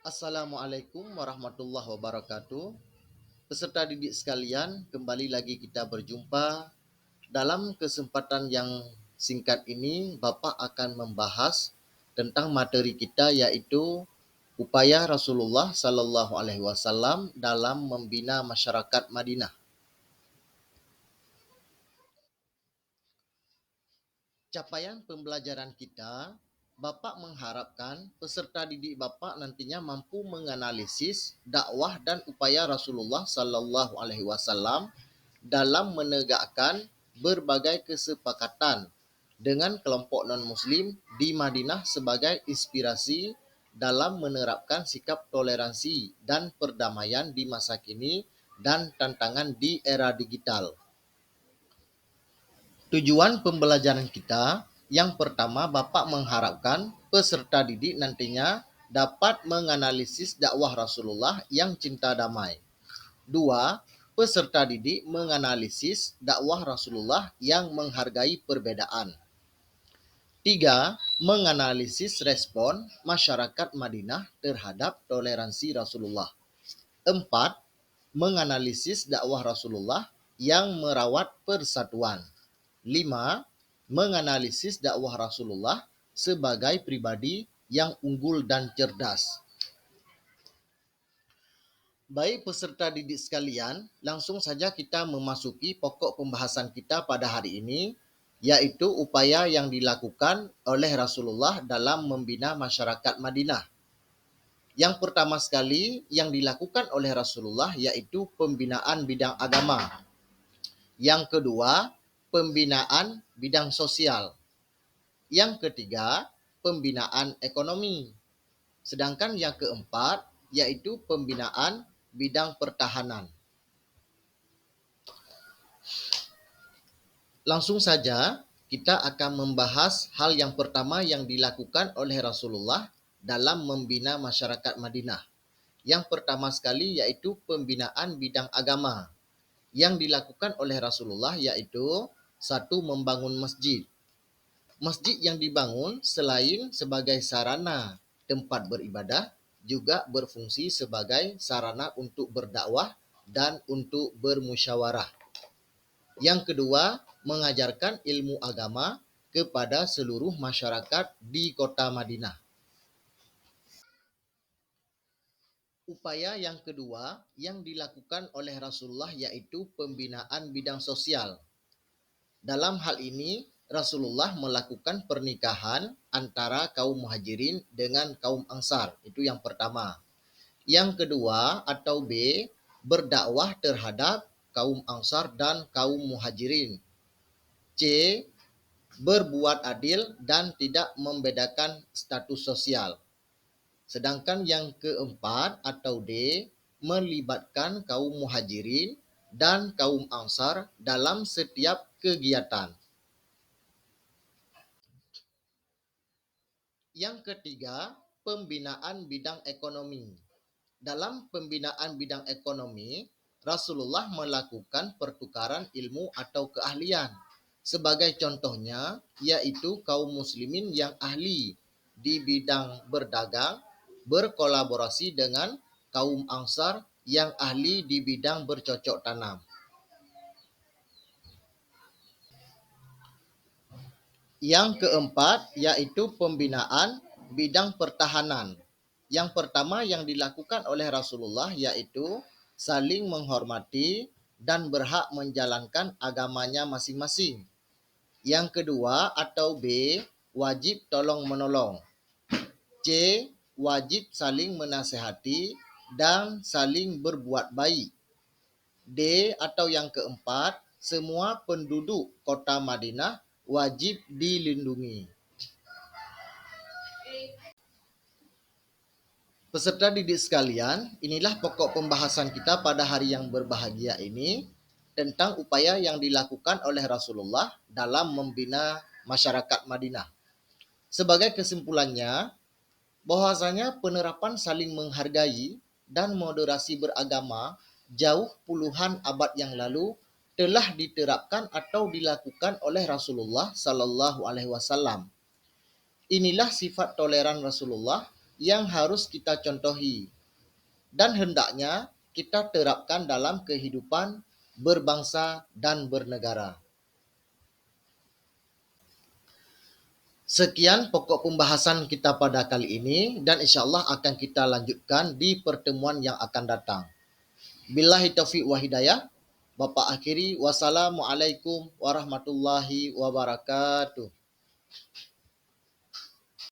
Assalamualaikum warahmatullahi wabarakatuh. Peserta didik sekalian, kembali lagi kita berjumpa. Dalam kesempatan yang singkat ini, Bapak akan membahas tentang materi kita yaitu upaya Rasulullah Sallallahu Alaihi Wasallam dalam membina masyarakat Madinah. Capaian pembelajaran kita, Bapak mengharapkan peserta didik Bapak nantinya mampu menganalisis dakwah dan upaya Rasulullah Sallallahu Alaihi Wasallam dalam menegakkan berbagai kesepakatan dengan kelompok non-Muslim di Madinah sebagai inspirasi dalam menerapkan sikap toleransi dan perdamaian di masa kini dan tantangan di era digital. Tujuan pembelajaran kita, yang pertama Bapak mengharapkan peserta didik nantinya dapat menganalisis dakwah Rasulullah yang cinta damai. Dua, peserta didik menganalisis dakwah Rasulullah yang menghargai perbedaan. Tiga, menganalisis respon masyarakat Madinah terhadap toleransi Rasulullah. Empat, menganalisis dakwah Rasulullah yang merawat persatuan. 5. Menganalisis dakwah Rasulullah sebagai pribadi yang unggul dan cerdas. Baik peserta didik sekalian, langsung saja kita memasuki pokok pembahasan kita pada hari ini, yaitu upaya yang dilakukan oleh Rasulullah dalam membina masyarakat Madinah. Yang pertama sekali yang dilakukan oleh Rasulullah yaitu pembinaan bidang agama. Yang kedua, pembinaan bidang sosial. Yang ketiga, pembinaan ekonomi. Sedangkan yang keempat, yaitu pembinaan bidang pertahanan. Langsung saja, kita akan membahas hal yang pertama yang dilakukan oleh Rasulullah dalam membina masyarakat Madinah. Yang pertama sekali yaitu pembinaan bidang agama. Yang dilakukan oleh Rasulullah yaitu satu, membangun masjid. Masjid yang dibangun selain sebagai sarana tempat beribadah, juga berfungsi sebagai sarana untuk berdakwah dan untuk bermusyawarah. Yang kedua, mengajarkan ilmu agama kepada seluruh masyarakat di kota Madinah. Upaya yang kedua yang dilakukan oleh Rasulullah yaitu pembinaan bidang sosial. Dalam hal ini, Rasulullah melakukan pernikahan antara kaum muhajirin dengan kaum ansar. Itu yang pertama. Yang kedua atau B, berdakwah terhadap kaum ansar dan kaum muhajirin. C, berbuat adil dan tidak membedakan status sosial. Sedangkan yang keempat atau D, melibatkan kaum muhajirin dan kaum ansar dalam setiap kegiatan. Yang ketiga, pembinaan bidang ekonomi. Dalam pembinaan bidang ekonomi, Rasulullah melakukan pertukaran ilmu atau keahlian. Sebagai contohnya, yaitu kaum muslimin yang ahli di bidang berdagang berkolaborasi dengan kaum ansar yang ahli di bidang bercocok tanam. Yang keempat yaitu pembinaan bidang pertahanan. Yang pertama yang dilakukan oleh Rasulullah yaitu saling menghormati dan berhak menjalankan agamanya masing-masing. Yang kedua atau B, wajib tolong menolong. C, wajib saling menasehati dan saling berbuat baik. D atau yang keempat, semua penduduk kota Madinah wajib dilindungi. Peserta didik sekalian, inilah pokok pembahasan kita pada hari yang berbahagia ini tentang upaya yang dilakukan oleh Rasulullah dalam membina masyarakat Madinah. Sebagai kesimpulannya, bahwasanya penerapan saling menghargai dan moderasi beragama jauh puluhan abad yang lalu telah diterapkan atau dilakukan oleh Rasulullah Sallallahu Alaihi Wasallam. Inilah sifat toleran Rasulullah yang harus kita contohi dan hendaknya kita terapkan dalam kehidupan berbangsa dan bernegara. Sekian pokok pembahasan kita pada kali ini dan insyaAllah akan kita lanjutkan di pertemuan yang akan datang. Billahi taufiq wa hidayah. Bapak akhiri, wassalamualaikum warahmatullahi wabarakatuh.